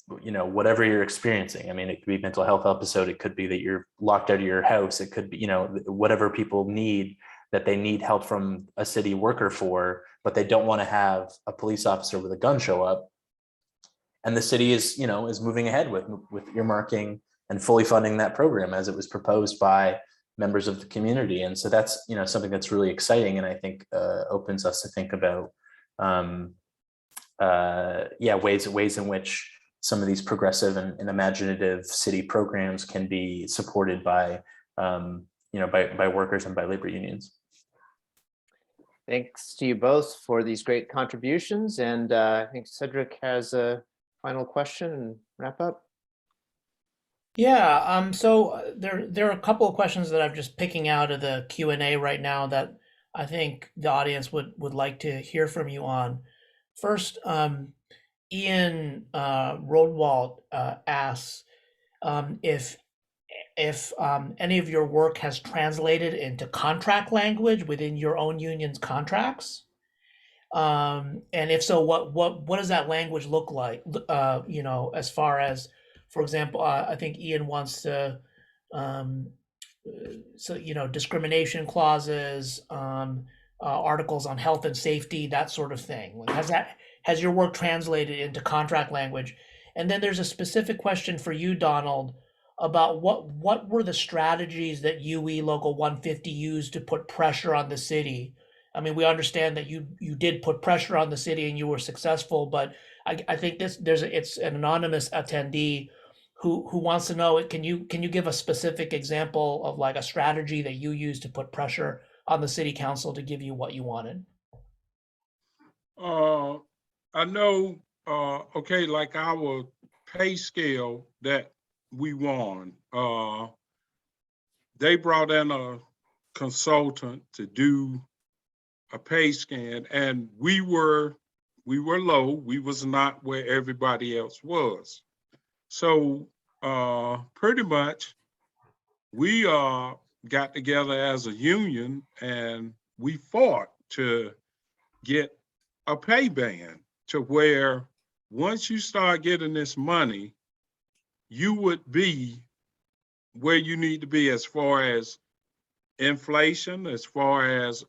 whatever you're experiencing. I mean, it could be a mental health episode. It could be that you're locked out of your house. It could be, whatever people need, that they need help from a city worker for, but they don't want to have a police officer with a gun show up. And the city is moving ahead with earmarking and fully funding that program as it was proposed by members of the community. And so that's, something that's really exciting. And I think opens us to think about, ways in which some of these progressive and imaginative city programs can be supported by, by workers and by labor unions. Thanks to you both for these great contributions. And I think Cedric has a final question and wrap up. Yeah, so there are a couple of questions that I'm just picking out of the Q&A right now that I think the audience would like to hear from you on. First, Ian Rodwald asks if any of your work has translated into contract language within your own union's contracts, and if so, what does that language look like? As far as, for example, I think Ian wants to, discrimination clauses, articles on health and safety, that sort of thing. Has your work translated into contract language? And then there's a specific question for you, Donald, about what were the strategies that UE Local 150 used to put pressure on the city? I mean, we understand that you did put pressure on the city and you were successful, but I think it's an anonymous attendee who wants to know, can you give a specific example of like a strategy that you used to put pressure on the city council to give you what you wanted? I know, like our pay scale that we won, they brought in a consultant to do a pay scan, and we were low. We was not where everybody else was. So pretty much we got together as a union and we fought to get a pay band to where once you start getting this money, you would be where you need to be as far as inflation, as far as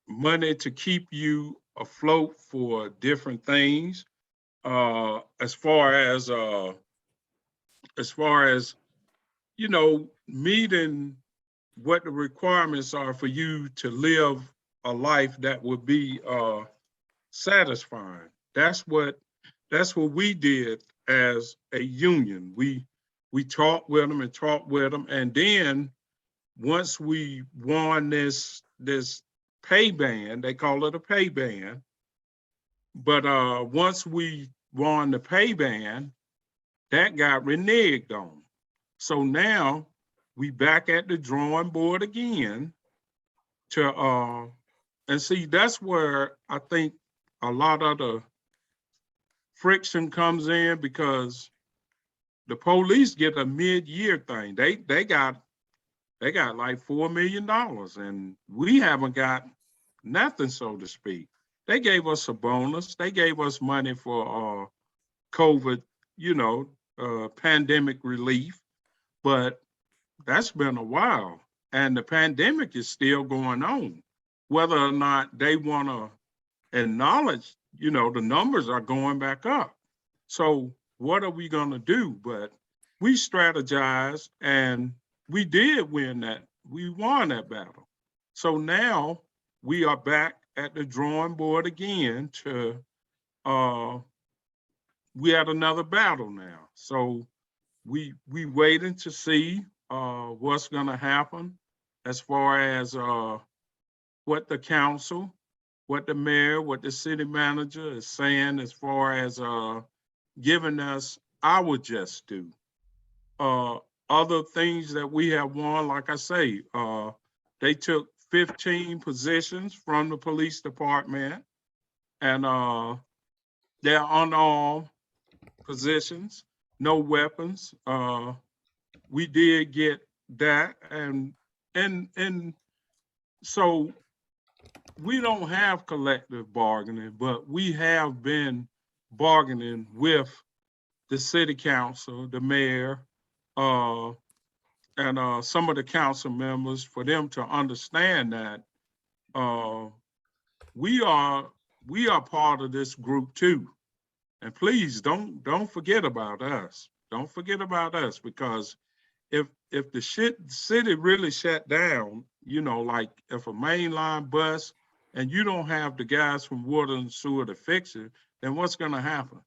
money to keep you afloat for different things, as far as meeting what the requirements are for you to live a life that would be satisfying. That's what we did as a union. We talked with them, and then once we won this pay band, they call it a pay band, but once we won the pay band, that got reneged on. So now we back at the drawing board again to and see, that's where I think a lot of the friction comes in, because the police get a mid-year thing. They got like $4 million, and we haven't got nothing, so to speak. They gave us a bonus. They gave us money for COVID, pandemic relief, but that's been a while, and the pandemic is still going on. whether or not they want to acknowledge, you know, the numbers are going back up. So what are we going to do? But we strategized and we did win that. We won that battle. So now we are back at the drawing board again to, we had another battle now. So we waiting to see what's going to happen as far as what the council, what the mayor, what the city manager is saying as far as giving us our just due. Other things that we have won, like I say, they took 15 positions from the police department, and they're unarmed positions, no weapons. We did get that, and so we don't have collective bargaining, but we have been bargaining with the city council, the mayor, and some of the council members for them to understand that we are part of this group too. And please don't forget about us. Don't forget about us, because if the city really shut down, you know, like if a mainline bus and you don't have the guys from water and sewer to fix it, then what's going to happen?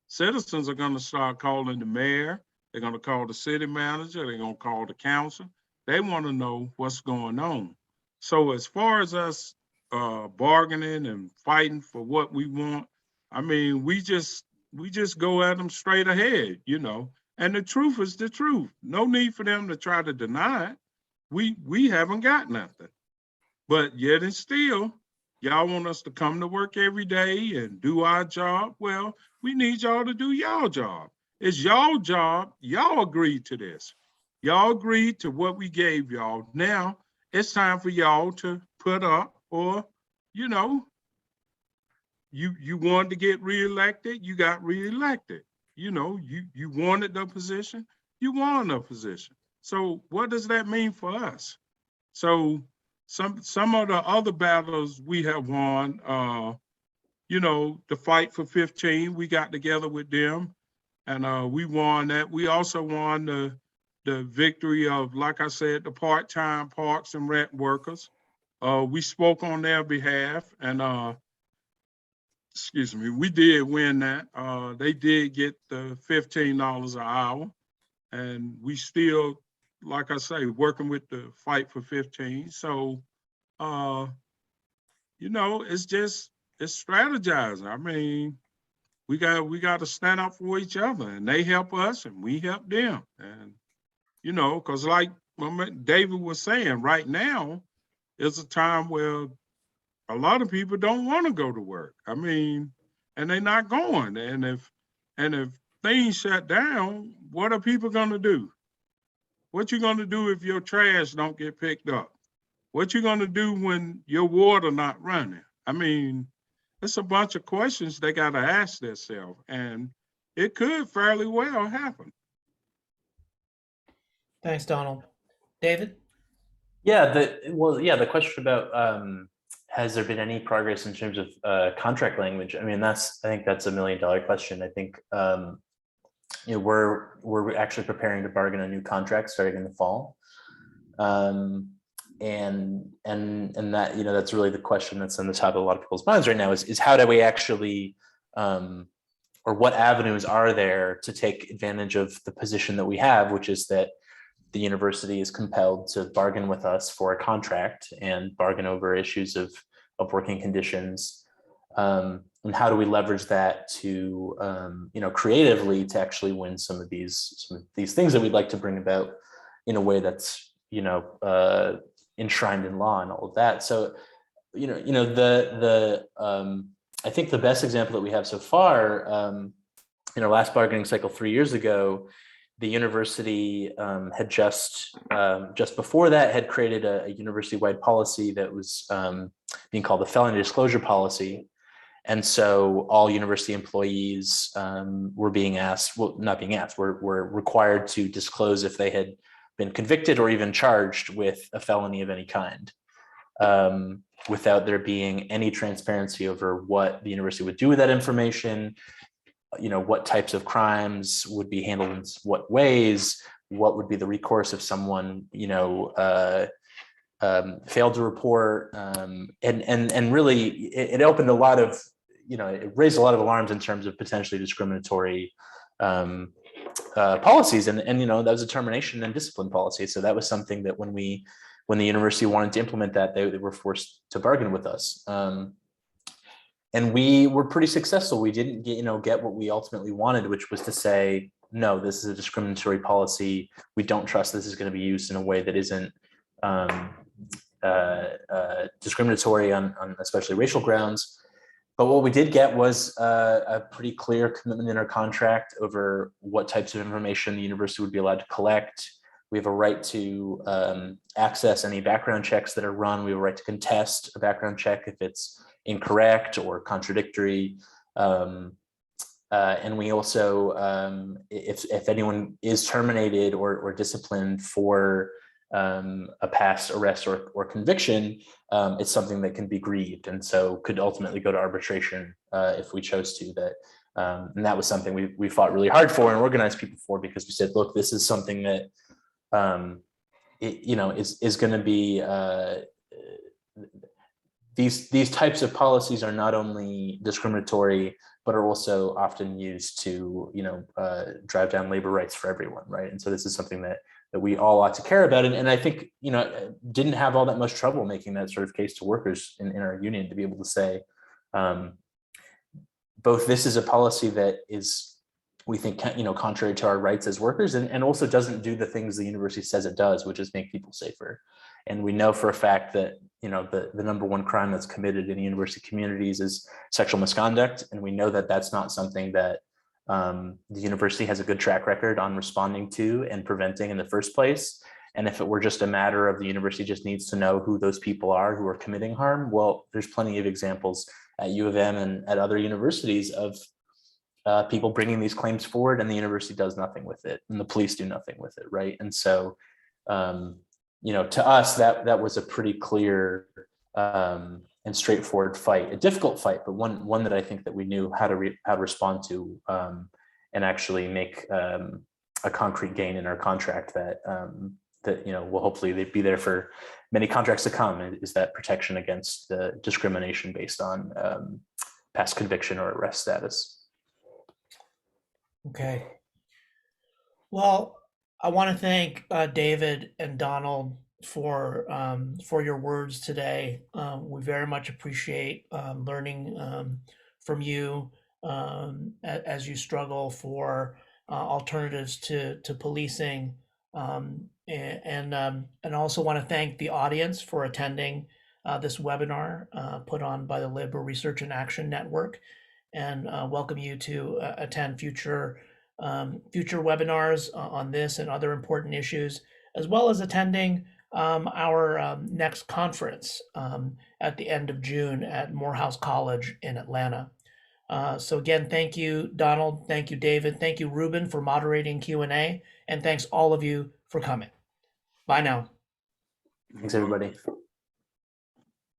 Citizens are going to start calling the mayor. They're going to call the city manager. They're going to call the council. They want to know what's going on. So as far as us bargaining and fighting for what we want, I mean, we just go at them straight ahead, you know. And the truth is the truth. No need for them to try to deny it. We haven't got nothing. But yet and still, y'all want us to come to work every day and do our job. Well, we need y'all to do y'all job. It's y'all job. Y'all agreed to this. Y'all agreed to what we gave y'all. Now it's time for y'all to put up, or, you know, you wanted to get reelected, you got reelected. You know, you wanted the position, you won the position. So what does that mean for us? So some of the other battles we have won, you know, the fight for 15, we got together with them and we won that. We also won the victory of, like I said, the part-time parks and rent workers. We spoke on their behalf, and excuse me, we did win that. They did get the $15 an hour, and we still, like I say, working with the fight for 15. So, you know, it's strategizing. I mean, we got to stand up for each other, and they help us and we help them. And, you know, because like David was saying, right now is a time where a lot of people don't want to go to work. I mean, and they're not going. And if things shut down, what are people going to do? What you going to do if your trash don't get picked up? What you going to do when your water not running? I mean, it's a bunch of questions they got to ask themselves, and it could fairly well happen. Thanks, Donald. David? Yeah, the question about has there been any progress in terms of contract language? I mean, I think that's $1 million question. I think you know, we're actually preparing to bargain a new contract starting in the fall, and that, you know, that's really the question that's on the top of a lot of people's minds right now is how do we actually or what avenues are there to take advantage of the position that we have, which is that the university is compelled to bargain with us for a contract and bargain over issues of working conditions. And how do we leverage that to, you know, creatively to actually win some of these things that we'd like to bring about in a way that's, you know, enshrined in law and all of that. So, you know, I think the best example that we have so far, in our last bargaining cycle 3 years ago, the university had just before that had created a university-wide policy that was being called the felony disclosure policy. And so all university employees were being asked, well, not being asked, were required to disclose if they had been convicted or even charged with a felony of any kind. without there being any transparency over what the university would do with that information, what types of crimes would be handled in what ways, what would be the recourse if someone, failed to report, and really it opened a lot of, it raised a lot of alarms in terms of potentially discriminatory policies, and that was a termination and discipline policy. So that was something that when the university wanted to implement that, they were forced to bargain with us. And we were pretty successful. We didn't get what we ultimately wanted, which was to say, no, this is a discriminatory policy. We don't trust this is going to be used in a way that isn't discriminatory on especially racial grounds. But what we did get was a pretty clear commitment in our contract over what types of information the university would be allowed to collect. We have a right to access any background checks that are run. We have a right to contest a background check if it's incorrect or contradictory. And we also, if anyone is terminated or disciplined for a past arrest or conviction, it's something that can be grieved, and so could ultimately go to arbitration if we chose to. And that was something we fought really hard for and organized people for, because we said, look, this is something that is going to be these types of policies are not only discriminatory, but are also often used to drive down labor rights for everyone, right? And so this is something that we all ought to care about. And I think, didn't have all that much trouble making that sort of case to workers in our union to be able to say, both this is a policy that is, we think, contrary to our rights as workers, and also doesn't do the things the university says it does, which is make people safer. And we know for a fact that, the number one crime that's committed in university communities is sexual misconduct. And we know that that's not something that the university has a good track record on responding to and preventing in the first place. And if it were just a matter of the university just needs to know who those people are who are committing harm, well, there's plenty of examples at U of M and at other universities of people bringing these claims forward, and the university does nothing with it, and the police do nothing with it, right? And so, to us, that was a pretty clear and straightforward fight, a difficult fight, but one that I think that we knew how to respond to, and actually make a concrete gain in our contract that will hopefully be there for many contracts to come, is that protection against the discrimination based on past conviction or arrest status. Okay. Well, I want to thank David and Donald for your words today. We very much appreciate learning from you as you struggle for alternatives to policing, and also want to thank the audience for attending this webinar put on by the Labor Research and Action Network, and welcome you to attend future webinars on this and other important issues, as well as attending our next conference at the end of June at Morehouse College in Atlanta. So again, thank you, Donald. Thank you, David. Thank you, Ruben, for moderating Q&A. And thanks all of you for coming. Bye now. Thanks, everybody.